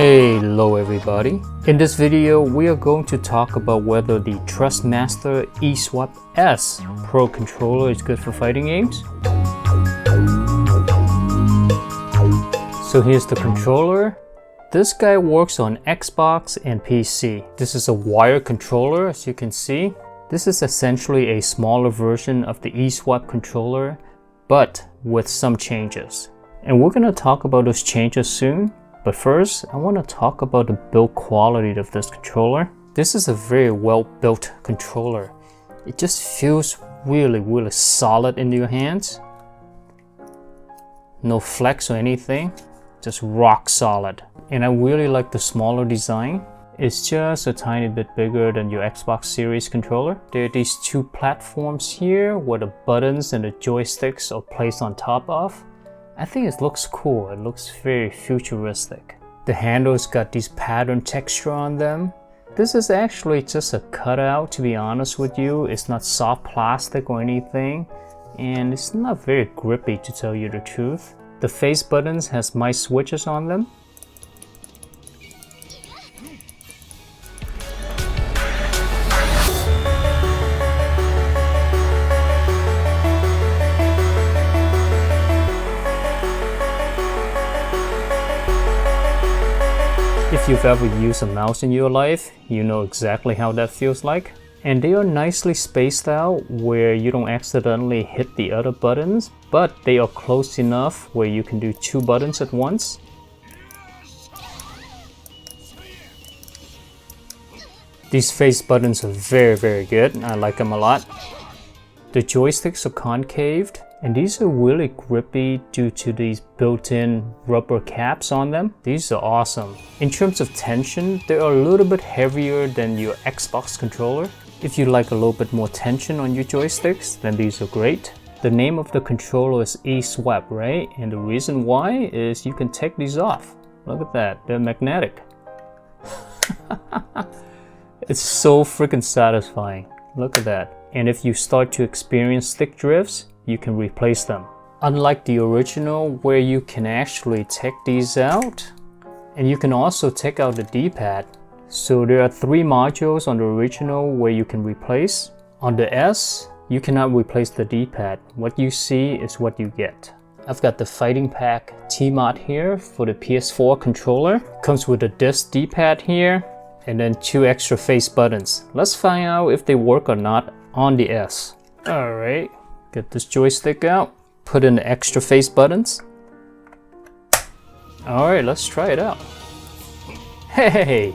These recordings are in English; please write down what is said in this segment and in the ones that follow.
Hello everybody. In this video we are going to talk about whether the Thrustmaster eSwap S Pro controller is good for fighting games. So here's the controller. This guy works on Xbox and PC. This is a wired controller, as you can see. This is essentially a smaller version of the eSwap controller, but with some changes. And we're going to talk about those changes soon. But first, I want to talk about the build quality of this controller. This is a very well built controller. It just feels really solid in your hands. No flex or anything, just rock solid. And I really like the smaller design. It's just a tiny bit bigger than your Xbox Series controller. There are these two platforms here where the buttons and the joysticks are placed on top of. I think it looks cool. It looks very futuristic. The handles got these pattern texture on them. This is actually just a cutout, to be honest with you. It's not soft plastic or anything, and it's not very grippy, to tell you the truth. The face buttons has mice switches on them. If you've ever used a mouse in your life, you know exactly how that feels like. And they are nicely spaced out where you don't accidentally hit the other buttons, but they are close enough where you can do two buttons at once. These face buttons are very good. I like them a lot. The joysticks are concaved, and these are really grippy due to these built-in rubber caps on them. These are awesome. In terms of tension, they are a little bit heavier than your Xbox controller. If you like a little bit more tension on your joysticks, then these are great. The name of the controller is eSwap, right? And the reason why is you can take these off. Look at that, they're magnetic. It's so freaking satisfying. Look at that. And if you start to experience stick drifts, you can replace them. Unlike the original, where you can actually take these out, and you can also take out the D-pad. So there are three modules on the original where you can replace. On the S, you cannot replace the D-pad. What you see is what you get. I've got the Fighting Pack T-Mod here for the PS4 controller. Comes with a disc D-pad here, and then two extra face buttons. Let's find out if they work or not on the S. Alright, get this joystick out, put in the extra face buttons. Alright, let's try it out. Hey!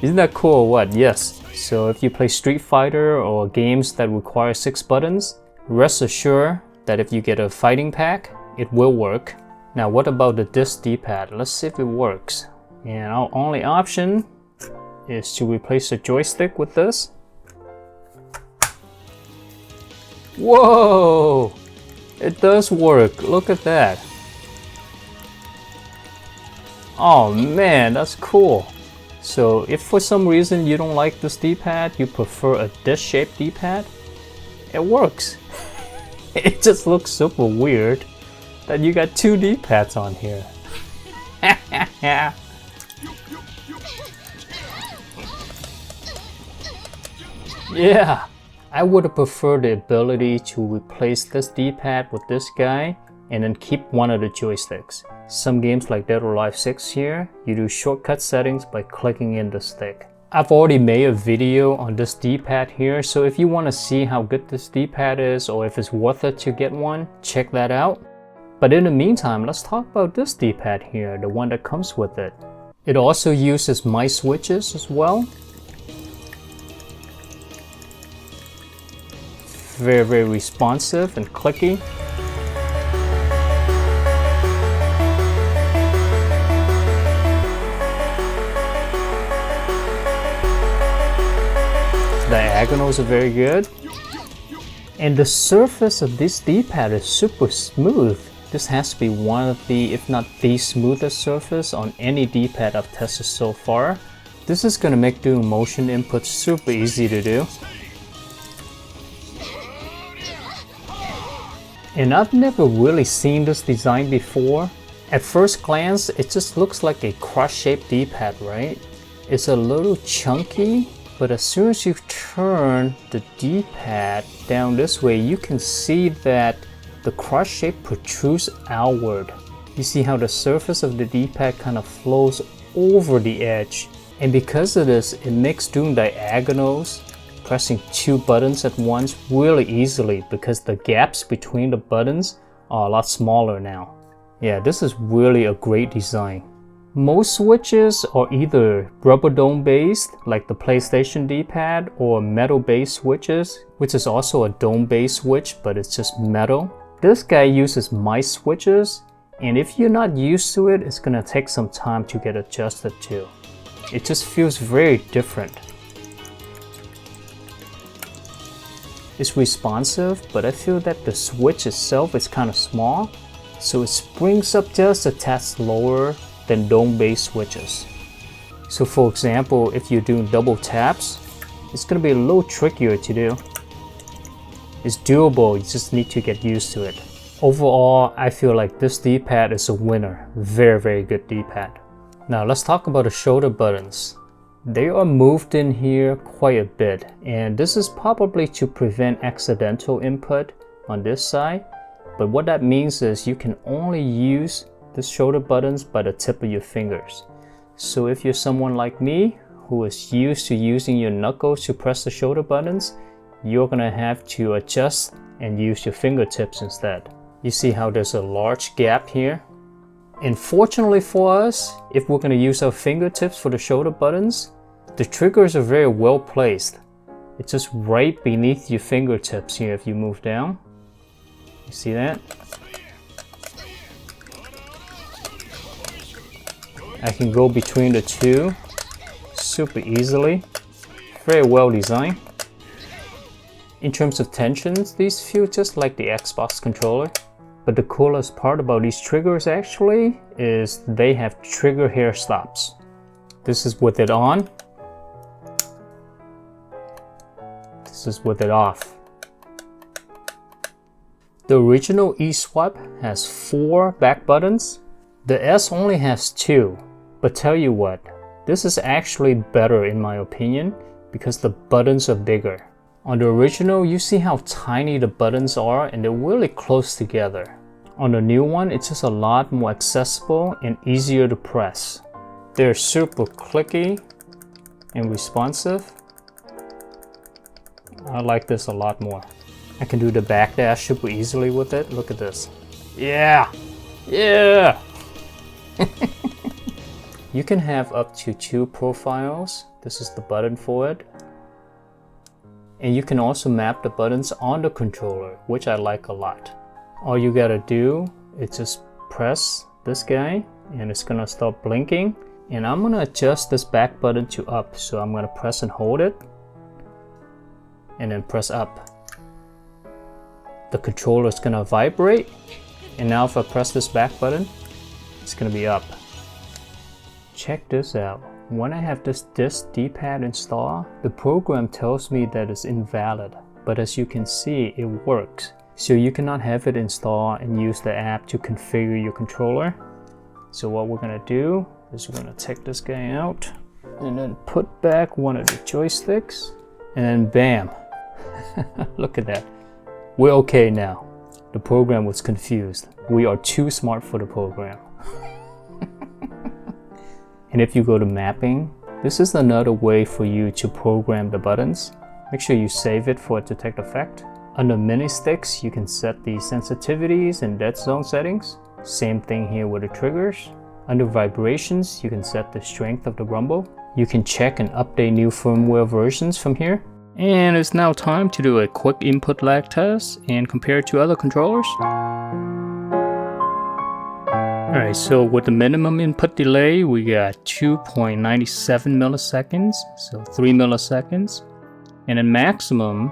Isn't that cool or what? Yes. So if you play Street Fighter or games that require 6 buttons, rest assured that if you get a fighting pack, it will work. Now what about the disc D-pad? Let's see if it works. And our only option is to replace the joystick with this. Whoa! It does work. Look at that. Oh man, that's cool. So if for some reason you don't like this D-pad, you prefer a disc-shaped D-pad, it works. It just looks super weird that you got two D-pads on here. Yeah, I would have preferred the ability to replace this D-pad with this guy and then keep one of the joysticks. Some games like Dead or Alive 6 here, you do shortcut settings by clicking in the stick. I've already made a video on this D-pad here, so if you want to see how good this D-pad is or if it's worth it to get one, check that out. But in the meantime, let's talk about this D-pad here, the one that comes with it. It also uses mice switches as well. Very responsive and clicky. Diagonals are very good. And the surface of this D-pad is super smooth. This has to be one of the, if not the smoothest surface on any D-pad I've tested so far. This is going to make doing motion inputs super easy to do. And I've never really seen this design before. At first glance, it just looks like a cross-shaped D-pad, right? It's a little chunky, but as soon as you turn the D-pad down this way, you can see that the cross shape protrudes outward. You see how the surface of the D-pad kind of flows over the edge. And because of this, it makes doing diagonals, pressing 2 buttons at once really easily because the gaps between the buttons are a lot smaller now. Yeah, this is really a great design. Most switches are either rubber dome based, like the PlayStation D-pad, or metal based switches, which is also a dome based switch, but it's just metal. This guy uses mice switches, and if you're not used to it, it's gonna take some time to get adjusted to. It just feels very different. It's responsive, but I feel that the switch itself is kind of small, so it springs up just a tad slower than dome-based switches. So for example, if you're doing double taps, it's going to be a little trickier to do. It's doable, you just need to get used to it. Overall, I feel like this D-pad is a winner. Very, very good D-pad. Now let's talk about the shoulder buttons. They are moved in here quite a bit, and this is probably to prevent accidental input on this side. But what that means is you can only use the shoulder buttons by the tip of your fingers. So if you're someone like me who is used to using your knuckles to press the shoulder buttons, you're gonna have to adjust and use your fingertips instead. You see how there's a large gap here? And fortunately for us, if we're gonna use our fingertips for the shoulder buttons, the triggers are very well placed. It's just right beneath your fingertips here if you move down. You see that? I can go between the two super easily. Very well designed. In terms of tensions, these feel just like the Xbox controller. But the coolest part about these triggers actually is they have trigger hair stops. This is with it on. This is with it off. The original eSwap has 4 back buttons. The S only has 2, but tell you what, this is actually better in my opinion because the buttons are bigger. On the original, you see how tiny the buttons are and they're really close together. On the new one, it's just a lot more accessible and easier to press. They're super clicky and responsive. I like this a lot more. I can do the backdash super easily with it. Look at this. Yeah! Yeah! You can have up to 2 profiles. This is the button for it. And you can also map the buttons on the controller, which I like a lot. All you gotta do is just press this guy and it's gonna start blinking. And I'm gonna adjust this back button to up. So I'm gonna press and hold it and then press up. The controller is gonna vibrate, and now if I press this back button, it's gonna be up. Check this out. When I have this D-pad installed, the program tells me that it's invalid, but as you can see, it works. So you cannot have it installed and use the app to configure your controller. So what we're gonna do is we're gonna take this guy out and then put back one of the joysticks, and then bam. Look at that. We're okay now. The program was confused. We are too smart for the program. And if you go to mapping, this is another way for you to program the buttons. Make sure you save it for it to take effect. Under mini sticks, you can set the sensitivities and dead zone settings. Same thing here with the triggers. Under vibrations, you can set the strength of the rumble. You can check and update new firmware versions from here. And it's now time to do a quick input lag test and compare it to other controllers. Alright, so with the minimum input delay, we got 2.97 milliseconds, so 3 milliseconds. And then maximum,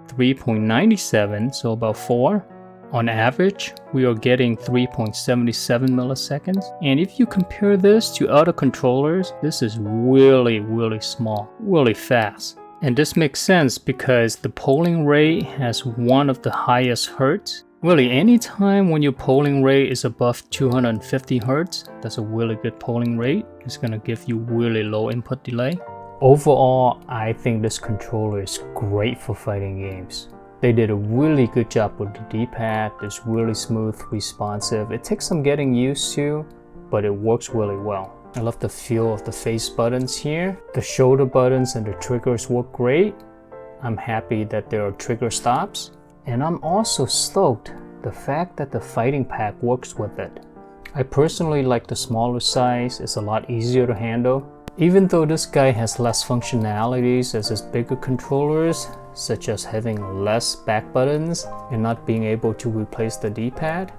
3.97, so about 4. On average, we are getting 3.77 milliseconds. And if you compare this to other controllers, this is really, really small, really fast. And this makes sense because the polling rate has one of the highest hertz Really, anytime when your polling rate is above 250 Hz, that's a really good polling rate. It's gonna give you really low input delay. Overall, I think this controller is great for fighting games. They did a really good job with the D-pad. It's really smooth, responsive. It takes some getting used to, but it works really well. I love the feel of the face buttons here. The shoulder buttons and the triggers work great. I'm happy that there are trigger stops. And I'm also stoked the fact that the fighting pack works with it. I personally like the smaller size. It's a lot easier to handle. Even though this guy has less functionalities as his bigger controllers, such as having less back buttons and not being able to replace the D-pad,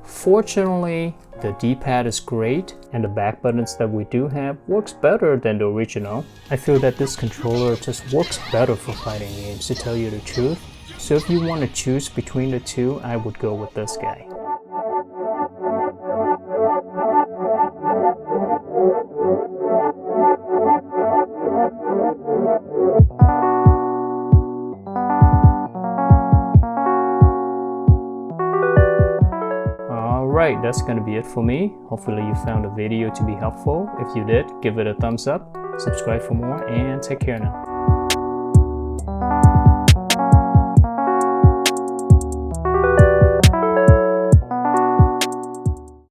fortunately, the D-pad is great and the back buttons that we do have works better than the original. I feel that this controller just works better for fighting games, to tell you the truth. So if you want to choose between the two, I would go with this guy. Alright, that's gonna be it for me. Hopefully you found the video to be helpful. If you did, give it a thumbs up, subscribe for more, and take care now.